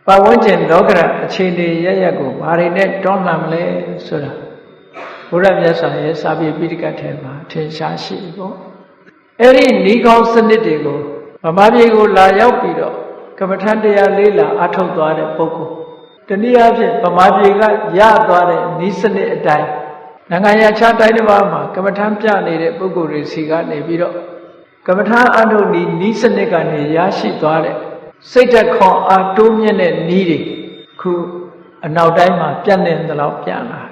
ပါဝန်းကျင်လောကရအခြေအနေရရက်ကိုဘာတွေနဲ့တွန်းလှန်မလဲဆိုတာဘုရားမြတ်စွာရဲ့စာပေပိဋကတ်ထဲမှာထင်ရှားရှိပေါ့အဲ့ဒီဤကောင်းစနစ်တွေကိုဗမာပြည်ကိုလာရောက်ပြီးတော့ကမ္မထတရားလေးလာအထောက်သွားတဲ့ပုဂ္ဂိုလ်တနည်းအားဖြင့်ဗမာပြည်ကရသွားတဲ့ဤစနစ်အတိုင်းနိုင်ငံရခြားတိုင်းတစ်ပါးမှာကမ္မထပြနေတဲ့ပုဂ္ဂိုလ်တွေစီကနေပြီးတော့ကမ္မထအထုဤစနစ်ကနေရရှိသွားတဲ့စိတ်ဓာတ်ခွန်အားတိုးမြင့်တဲ့ဤတွေခုအနောက်တိုင်းမှာပြန့်နေသလောက်ပြန့်လာ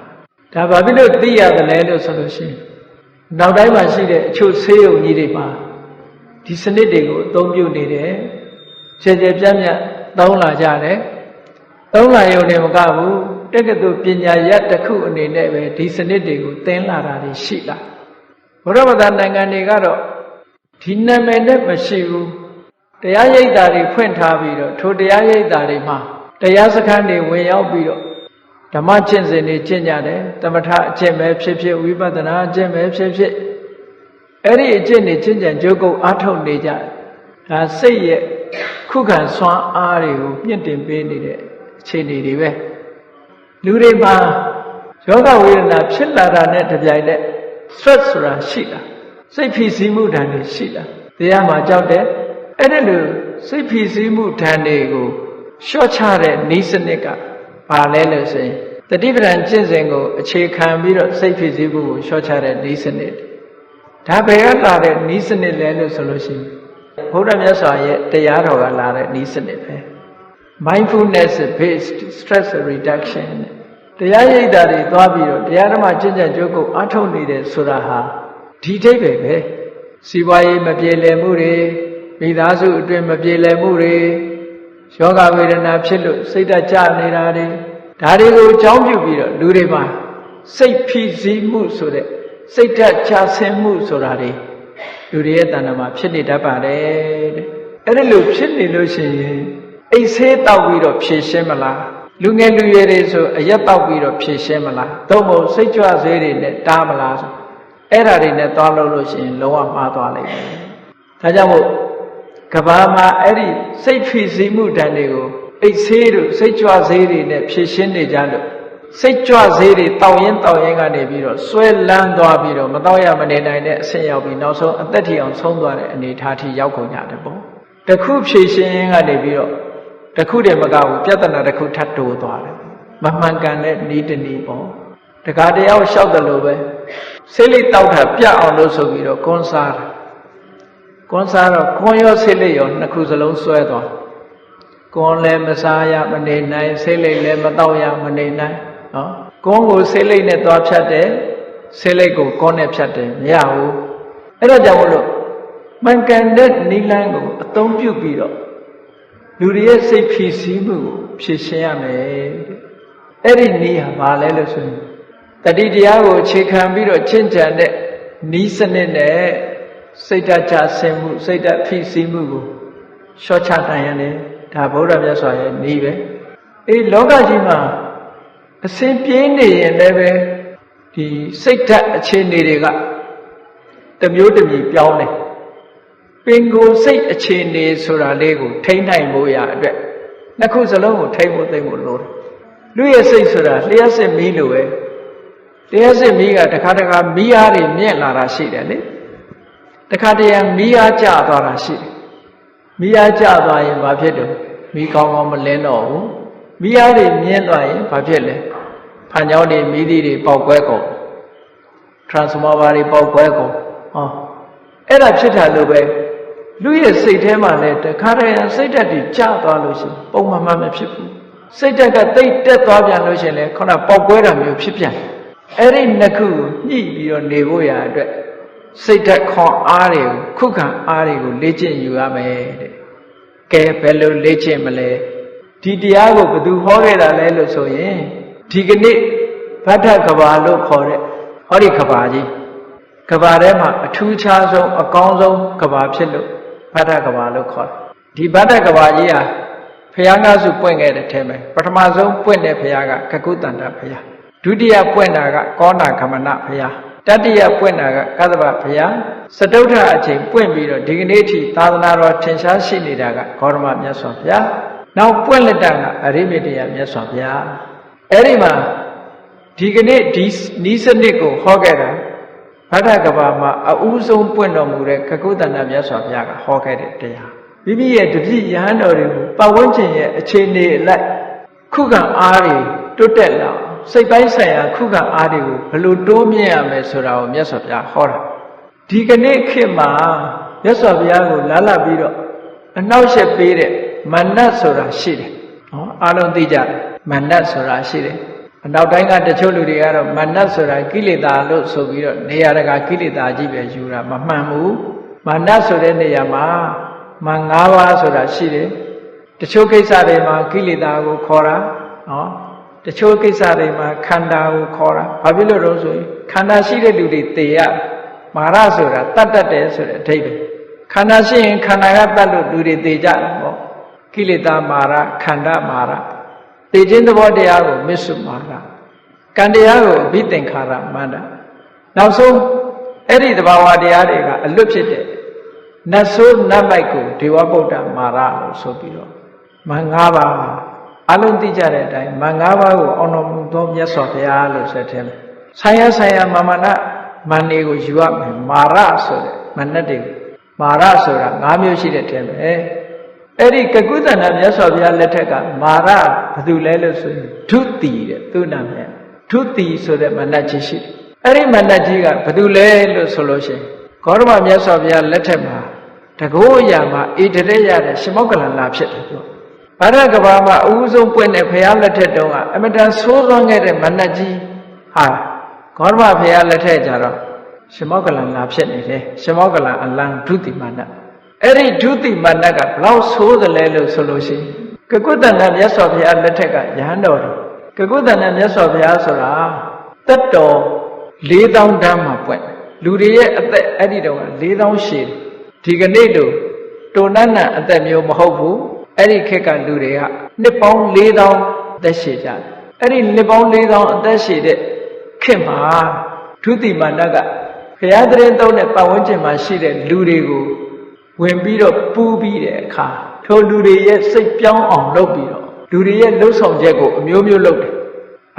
ဒါဘာဖြစ်လို့သိရတယ်လဲလို့ဆိုလို့ရှိရင်နောက်တိုင်းမှာရှိတဲ့အချို့ဆေးရုံကြီးတွေမှာဒီစနစ်တွေကိုအသုံးပြုနေတယ်ခြေခြေပြန့်ပြန့်သုံးလာကြတယ်သုံးလာရုံနဲ့မကဘူးတက္ကသိုလ်ပညာရပ်တစ်ခုအနေနဲ့ပဲဒီစနစ်တွေကိုသင်လာတာတွေရှိလာဘုရားဘာသာနိုင်ငံတွေကတော့ဒီနာမည်နဲ့မရှိဘူးတရားရိပ်သာတွေဖွင့်ထားပြီးတော့ထိုတရားရိပ်သာတွေမှာတရားစခန်းတွေဝင်ရောက်ပြီးတော့ဓမ္မကျင့်စဉ်တွေကျင့်ကြတယ်သမထအကျင့်ပဲဖြစ်ဖြစ်ဝိပဿနာအကျင့်ပဲဖြစ်ဖြစ်အဲ့ဒီအကျင့်တွေကျင့်ကြံကြိုးကုပ်အားထုတ်နေကြတယ်ဒါစိတ်ရဲ့ခုခံစွမ်းအားတွေကိုမြင့်တင်ပေးနေတဲ့အခြေအနေတွေပဲလူတွေမှာယောဂဝေဒနာဖြစ်လာတာနဲ့တပြိုင်နက် stress ဆိုတာရှိတာစိတ်ဖိစီးမှုဓာတ်တွေရှိတာတရားမှာကြောက်တယ်အဲ့ဒါလိုစိတ်ဖိစီးမှုဓာတ်တွေကိုလျှော့ချတဲ့နည်းစနစ်ကဘာလဲလို့ဆိုရင်တတိပဒံကျင့်စဉ်ကိုအခြေခံပြီးတော့စိတ်ဖိစီးမှုကိုလျှော့ချတဲ့နည်းစနစ်ဒါဘယ်ကလာတဲ့နည်းစနစ်လဲလို့ဆိုလို့ရှိရင်ဘုရားမြတ်စွာရဲ့တရားတော်ကလာတဲ့နည်းစနစ်ပဲ mindfulness based stress reduction တရားရိပ်တာတွေသွားပြီးတော့တရားဓမ္မကျင့်ကြံကြိုးကုပ်အားထုတ်နေတယ်ဆိုတာဟာဒီအိဗယ်ပဲစီးပွားရေးမပြေလည်မှုတွေမိသားစုအတွင်းမပြေလည်မှုတွေယောဂဝေဒနာဖြစ်လို့စိတ်ဓာတ်ကျနေတာတွေဒါတွေကိုအကြောင်းပြုပြီးတော့လူတွေမှာစိတ်ဖိစီးမှုဆိုတဲ့စိတ်ဓာတ်ချဆင်းမှုဆိုတာတွေလူတွေရဲ့တဏ္ဍာမှာဖြစ်နေတတ်ပါတယ်တဲ့အဲ့ဒီလိုဖြစ်နေလို့ရှိရင်အိတ်ဆေးတောက်ပြီးတော့ဖြည့်ရှင်းမလားလူငယ်လူရွယ်တွေဆိုအရက်တောက်ပြီးတော့ဖြည့်ရှင်းမလားသို့မဟုတ်စိတ်ကြွဆေးတွေနဲ့တားမလားဆိုအဲ့ဒါတွေနဲ့သွားလို့ရှိရင်လုံးဝမှားသွားလိမ့်မယ်ဒါကြောင့်မို့ကဘာမှာအဲ့ဒီစိတ်ဖိစီးမှုဓာတ်တွေကိုအိတ်ဆေးတို့စိတ်ကြွဆေးတွေနဲ့ဖြည့်ရှင်းနေကြလို့စိတ်ကြွဆေးတွေတောက်ရင်ကနေပြီးတော့ဆွဲလန်းသွားပြီးတော့မတော့ရမနေနိုင်တဲ့အဆင့်ရောက်ပြီးနောက်ဆုံးအသက်ထီအောင်ဆုံးသွားတဲ့အနေအထားထိရောက်ကုန်ကြတယ်ပေါ့တခုဖြည့်ရှင်းကနေပြီးတော့တခုတည်းမကဘူးပြဿနာတစ်ခုထပ်တိုးသွားတယ်မမှန်ကန်တဲ့ဤတနည်းပေါ့တခါတယောက်လျှောက်တယ်လို့ပဲဆေးလိပ်တောက်တာပြတ်အောင်လို့ဆိုပြီးတော့ကွန်းစားတယ်ကွန်းစားတော့ကွန်းရောဆေးလိပ်ရောနှစ်ခုစလုံးဆွဲသွားကွန်းလည်းမစားရမနေနိုင်ဆေးလိပ်လည်းမတောက်ရမနေနိုင်နော်ကွန်းကိုဆေးလိပ်နဲ့သွားဖြတ်တယ်ဆေးလိပ်ကိုကွန်းနဲ့ဖြတ်တယ်မရဘူးအဲ့ဒါကြောင့်မလို့မှန်ကန်တဲ့နိလန်းကိုအသုံးပြုပြီးတော့လူတွေရဲ့စိတ်ဖြည့်ဆည်းမှုကိုဖြည့်ရှင်းရမယ်အဲ့ဒီနည်းဟာဘာလဲလို့ဆိုရင်တတိတရားကိုအခြေခံပြီးတော့ချင့်ကြံတဲ့နည်းစနစ်နဲ့စိတ်ဓာတ်ချဆင်းမှုစိတ်ဓာတ်ဖြည့်ဆည်းမှုကိုလျှော့ချနိုင်ရတယ်ဒါဗုဒ္ဓမြတ်စွာရဲ့နည်းပဲအေးလောကကြီးမှာအစဉ်ပြေးနေရင်လည်းပဲဒီစိတ်ဓာတ်အခြေအနေတွေကတစ်မျိုးတစ်မျိုးပြောင်းတယ်ပင်ကိုယ်စိတ်အခြေအနေဆိုတာလေးကိုထိန်းနိုင်ဖို့ရအတွက်နှစ်ခုစလုံးကိုထိန်းဖို့သိဖို့လိုတယ်လူရဲ့စိတ်ဆိုတာလျှက်စစ်မီးလိုပဲလျှက်စစ်မီးကတခါတခါမီးအားတွေမြင့်လာတာရှိတယ်လေတခါတရံမီးအားကျသွားတာရှိတယ်မီးအားကျသွားရင်ဘာဖြစ်တယ်မီးကောင်းကောင်းမလင်းတော့ဘူးမီးအားတွေမြင့်သွားရင်ဘာဖြစ်လဲဖန်ကြောင်းတွေမီးသီးတွေပေါက်ကွဲကုန် transformer တွေပေါက်ကွဲကုန်ဟောအဲ့ဒါဖြစ်တာလို့ပဲလူရဲ့စိတ်ထဲမှာလည်းတခါတည်းစိတ်ဓာတ်တွေကျသွားလို့ရှိရင်ပုံမှန်မှမဖြစ်ဘူးစိတ်ဓာတ်ကတိတ်တက်သွားပြန်လို့ရှိရင်လည်းခုနပေါက်ကွဲတာမျိုးဖြစ်ပြန်အဲ့ဒီနှစ်ခုကိုညှိပြီးတော့နေဖို့ရအတွက်စိတ်ဓာတ်ခွန်အားတွေကိုခုခံအားတွေကိုလေ့ကျင့်ယူရမယ်တဲ့ကဲဘယ်လိုလေ့ကျင့်မလဲဒီတရားကိုဘယ်သူဟောခဲ့တာလဲလို့ဆိုရင်ဒီကနေ့ဗတ္ထကဘာလို့ခေါ်တဲ့ဟောဒီကဘာကြီးကဘာထဲမှာအထူးခြားဆုံးအကောင်းဆုံးကဘာဖြစ်လို့ဗတ္ထကဘာလို့ခေါ်တယ်ဒီဗတ္ထကဘာကြီးဟာဘုရားငါးစုပွင့်ခဲ့တဲ့ထဲမှာပထမဆုံးပွင့်တဲ့ဘုရားကကကုတန္တဘုရားဒုတိယပွင့်တာကကောဏခမနဘုရားတတိယပွင့်တာကကသဗ္ဗဘုရားစတုထအချိန်ပွင့်ပြီးတော့ဒီကနေ့ထိသာသနာတော်ထင်ရှားရှိနေတာကဂေါတမမြတ်စွာဘုရား နောက်ပွင့်လက်တကအရိမေတ္တရာမြတ်စွာဘုရားအဲ့ဒီမှာဒီကနေ့ဒီနီးစနစ်ကိုဟောခဲ့တာဗဒ္ဒကဘာမှာအဦးဆုံးပွင့်တော်မူတဲ့ကကုတ္တန္တမြတ်စွာဘုရားကဟောခဲ့တဲ့တရားမိမိရဲ့တပည့်ယဟန်တော်တွေကိုပတ်ဝန်းကျင်ရဲ့အခြေအနေအလိုက်ခုခံအားတွေတွတ်တက်လာစိတ်ပိုင်းဆိုင်ရာခုခံအားတွေကိုဘယ်လိုတိုးမြင့်ရမယ်ဆိုတာကိုမြတ်စွာဘုရားဟောတာဒီကနေ့ခေတ်မှာမြတ်စွာဘုရားကိုလာလာပြီးတော့အနှောက်အယှက်ပေးတဲ့မာနဆိုတာရှိတယ်နော်အားလုံးသိကြတယ်မာနဆိုတာရှိတယ်အနောက်တိုင်းကတချို့လူတွေကတော့မာနဆိုတာကိလေသာလို့ဆိုပြီးတော့နေရာတကာကိလေသာကြီးပဲယူတာမမှန်ဘူးမာနဆိုတဲ့နေရာမှာမ၅ပါးဆိုတာရှိတယ်တချို့ကိစ္စတွေမှာကိလေသာကိုခေါ်တာနော်တချို့ကိစ္စတွေမှာခန္ဓာကိုခေါ်တာဘာဖြစ်လို့တော့ဆိုရင်ခန္ဓာရှိတဲ့လူတွေသိရမာရဆိုတာတတ်တတ်တယ်ဆိုတဲ့အဓိပ္ပာယ်ခန္ဓာရှိရင်ခန္ဓာကတတ်လို့လူတွေသိကြတယ်ပေါ့ကိလေသာမာရခန္ဓာမာရသိခြင်းသဘောတရားကိုမစ္ဆုမာရကံတရားကိုအဘိသင်္ခါရမန္တနောက်ဆုံးအဲ့ဒီသဘာဝတရားတွေကအလွတ်ဖြစ်တဲ့နတ်ဆိုးနတ်မိုက်ကိုဒေဝဗုဒ္ဓမာရလို့ဆိုပြီးတော့မ၅ပါးအလုံးသိကြတဲ့အတိုင်းမ၅ပါးကိုအောင်တော်မူသောမြတ်စွာဘုရားလို့ဆိုတဲ့ဆိုင်ရာမာမနမန်နေကိုယူရမယ်မာရဆိုတဲ့မနတ်တွေမာရဆိုတာ၅မျိုးရှိတဲ့ထဲပဲအဲ့ဒီကကုသနာမြတ်စွာဘုရားလက်ထက်ကမာရဘယ်သူလဲလို့ဆိုရင်ဒုတိတဲ့သူ့နာမည်ဒုတိဆိုတဲ့မနတ်ကြီးရှိတယ်အဲ့ဒီမနတ်ကြီးကဘယ်သူလဲလို့ဆိုလို့ရှိရင်ဂေါတမမြတ်စွာဘုရားလက်ထက်မှာတကောအရာမှာဣတရေရတဲ့ရှမောက္ကလလာဖြစ်တယ်ပြောဗဒ္ဒကဘာမှာအဦးဆုံးပွင့်တဲ့ဘုရားလက်ထက်တုန်းကအမတန်ဆိုးသွမ်းခဲ့တဲ့မနတ်ကြီးဟာဂေါတမဘုရားလက်ထက်ကြတော့ရှမောက္ကလလာဖြစ်နေတယ်ရှမောက္ကလအလံဒုတိမနတ်အဲ့ဒီဒုတိမနတ်ကဘလောက်ဆိုးတယ်လဲလို့ဆိုလို့ရှိရင်ကကုတ္တန္တမြတ်စွာဘုရားလက်ထက်ကယဟန်တော်ကကုတ္တန္တမြတ်စွာဘုရားဆိုတာတတ်တော်4000တန်းမှာပွင့်လူတွေရဲ့အသက်အဲ့ဒီတုန်းက4000ရှည်ဒီကနေ့လို့တုန်နန်းအသက်မျိုးမဟုတ်ဘူးအဲ့ဒီခေတ်ကလူတွေကနှစ်ပေါင်း4000အသက်ရှည်ကြတယ်အဲ့ဒီနှစ်ပေါင်း4000အသက်ရှည်တဲ့ခေတ်မှာဒုတိမနတ်ကဘုရားသခင်သုံးတဲ့ပတ်ဝန်းကျင်မှာရှိတဲ့လူတွေကိုဝင်ပြီးတော့ပူးပြီးတဲ့အခါထိုလူတွေရဲ့စိတ်ပြောင်းအောင်လုပ်ပြီးတော့လူတွေရဲ့လှုပ်ဆောင်ချက်ကိုအမျိုးမျိုးလုပ်တယ်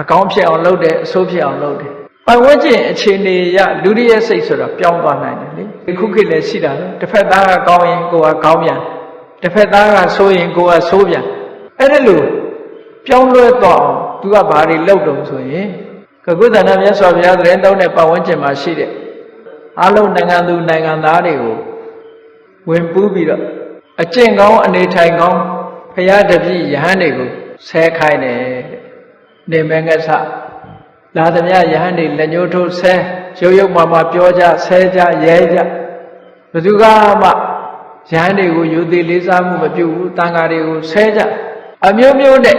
အကောင်းဖြစ်အောင်လုပ်တယ်အဆိုးဖြစ်အောင်လုပ်တယ်ပတ်ဝန်းကျင်အခြေအနေရလူတွေရဲ့စိတ်ဆိုတာပြောင်းသွားနိုင်တယ်လေဒီခုခေတ်လည်းရှိတာလေတစ်ဖက်သားကကောင်းရင်ကိုယ်ကကောင်းပြန်တစ်ဖက်သားကဆိုးရင်ကိုယ်ကဆိုးပြန်အဲ့ဒါလို့ပြောင်းလဲတော့အောင်သူကဘာတွေလုပ်တုံဆိုရင်ကကုသနာမြတ်စွာဘုရားသတင်းသုံးတဲ့ပတ်ဝန်းကျင်မှာရှိတဲ့အလုံးနိုင်ငံသူနိုင်ငံသားတွေကိုဝင်ပူးပြီးတော့အကျင့်ကောင်းအနေထိုင်ကောင်းဘုရားတပည့်ယဟန်တွေကိုဆဲခိုင်းတယ်နေမငဆလာသမျှယဟန်တွေလက်ညှိုးထိုးဆဲရုပ်မာပြောကြဆဲကြရဲကြဘယ်သူကမှယဟန်တွေကိုယူသေးလေးစားမှုမပြုဘူးတန်ဃာတွေကိုဆဲကြအမျိုးမျိုးနဲ့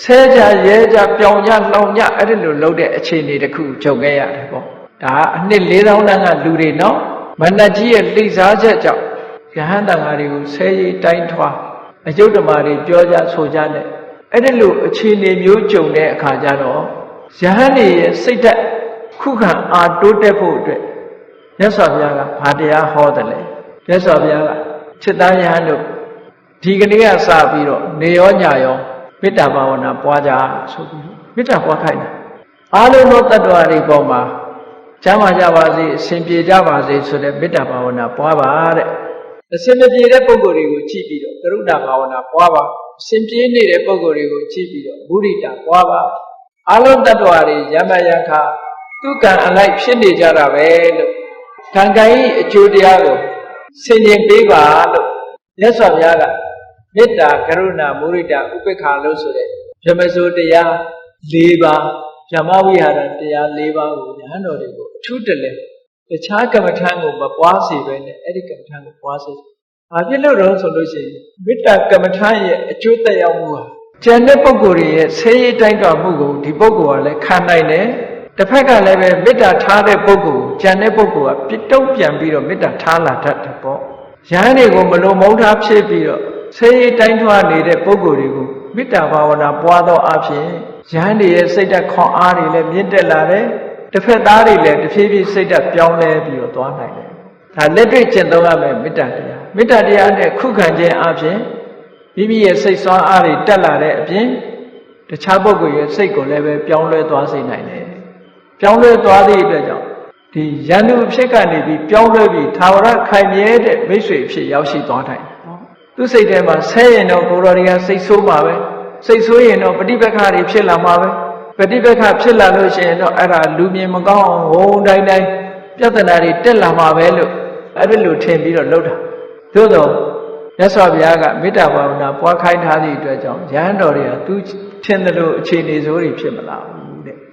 ဆဲကြရဲကြပြောင်ကြလောင်ကြအဲ့ဒီလိုလုပ်တဲ့အခြေအနေတစ်ခုကြုံခဲ့ရတယ်ပေါ့ဒါအနှစ်4000တန်းကလူတွေနော်မနတ်ကြီးရဲ့လှိစားချက်ကြောင့်ယဟန်တန်ဃာတွေကိုဆဲရီတိုင်းထွားအကျုပ်ဓမ္မတွေပြောကြဆိုကြတဲ့အဲ့ဒီလိုအခြေအနေမျိုးကြုံတဲ့အခါကျတော့ယဟန်တွေရဲ့စိတ်ဓာတ်ခုခံအားတိုးတက်ဖို့အတွက်မြတ်စွာဘုရားကဘာတရားဟောတယ်လဲမြတ်စွာဘုရားကจิตသားယဟန်တို့ဒီကနေ့ကစပြီးတော့နေရောညရောမေတ္တာဘာဝနာပွားကြဆိုပြီးမေတ္တာပွားခိုင်းတယ်အားလုံးသောတတ္တဝါတွေပေါ်မှာချမ်းသာကြပါစေအစဉ်ပြေကြပါစေဆိုတဲ့မေတ္တာဘာဝနာပွားပါတဲ့အစဉ်မပြေတဲ့ပုဂ္ဂိုလ်တွေကိုကြည့်ပြီးတော့ကရုဏာဘာဝနာပွားပါအစဉ်ပြေနေတဲ့ပုဂ္ဂိုလ်တွေကိုကြည့်ပြီးတော့မုဒိတာပွားပါအလုံးတ attva တွေယမယခသူကံအလိုက်ဖြစ်နေကြတာပဲလို့ကံကံဤအကျိုးတရားကိုဆင်ခြင်ပေးပါလို့မြတ်စွာဘုရားကမေတ္တာကရုဏာမုဒိတာဥပေက္ခလို့ဆိုတဲ့ဗြဟ္မစိုးတရား၄ပါးဗြဟ္မဝိဟာရတရား၄ပါးကိုဉာဏ်တော်တွေကိုအထူးတလဲတခြားကမ္မထံကိုမပွားစေပဲနဲ့အဲ့ဒီကမ္မထံကိုပွားစေ။ဘာဖြစ်လို့တော့ဆိုလို့ရှိရင်မေတ္တာကမ္မထံရဲ့အကျိုးသက်ရောက်မှုဟာကျန်တဲ့ပုဂ္ဂိုလ်ရဲ့ဆဲရေးတိုင်းတော်မှုကိုဒီပုဂ္ဂိုလ်ကလည်းခံနိုင်တယ်။တစ်ဖက်ကလည်းပဲမေတ္တာထားတဲ့ပုဂ္ဂိုလ်ကျန်တဲ့ပုဂ္ဂိုလ်ကပြတုံ့ပြန်ပြီးတော့မေတ္တာထားလာတတ်တယ်ပေါ့။ယဟန်တွေကိုမလုံးမုန်းထားဖြစ်ပြီးတော့ဆဲရေးတိုင်းထွားနေတဲ့ပုဂ္ဂိုလ်တွေကိုမေတ္တာဘာဝနာပွားသောအဖြစ်ယဟန်တွေရဲ့စိတ်ဓာတ်ခွန်အားတွေလည်းမြင့်တက်လာတယ်။တစ်ဖက်သားတွေလည်းတဖြည်းဖြည်းစိတ်ဓာတ်ပြောင်းလဲပြီးတော့သွားနိုင်တယ်။ဒါလက်တွေ့ကျင့်သုံးရမယ်မေတ္တာတရားမေတ္တာတရားနဲ့ခုခံခြင်းအပြင် မိမိရဲ့စိတ်ဆွမ်းအားတွေတက်လာတဲ့အပြင်တခြားပုဂ္ဂိုလ်ရဲ့စိတ်ကိုလည်းပဲပြောင်းလဲသွားစေနိုင်တယ်ပြောင်းလဲသွားသည့်အတွက်ကြောင့်ဒီယန္တုအဖြစ်ကနေပြီးပြောင်းလဲပြီးသာဝရခိုင်မြဲတဲ့မိတ်ဆွေအဖြစ်ရောက်ရှိသွားနိုင်တယ်သူစိတ်ထဲမှာဆဲရင်တော့ကိုယ်တော်တွေကစိတ်ဆိုးမှာပဲစိတ်ဆိုးရင်တော့ပဋိပက္ခတွေဖြစ်လာမှာပဲပဋိပက္ခဖြစ်လာလို့ရှိရင်တော့အဲ့ဒါလူမြင်မကောင်းအောင်ဝုန်းတိုင်းတိုင်းပြဿနာတွေတက်လာမှာပဲလို့အဲ့ဒီလိုထင်ပြီးတော့လုပ်တာသို့တော့မြတ်စွာဘုရားကမေတ္တာဘာဝနာပွားခိုင်းထားသည့်အတွက်ကြောင့်ယဟန်တော်တွေကသူထင်တယ်လို့အခြေအနေဆိုးတွေဖြစ်မလာဘူး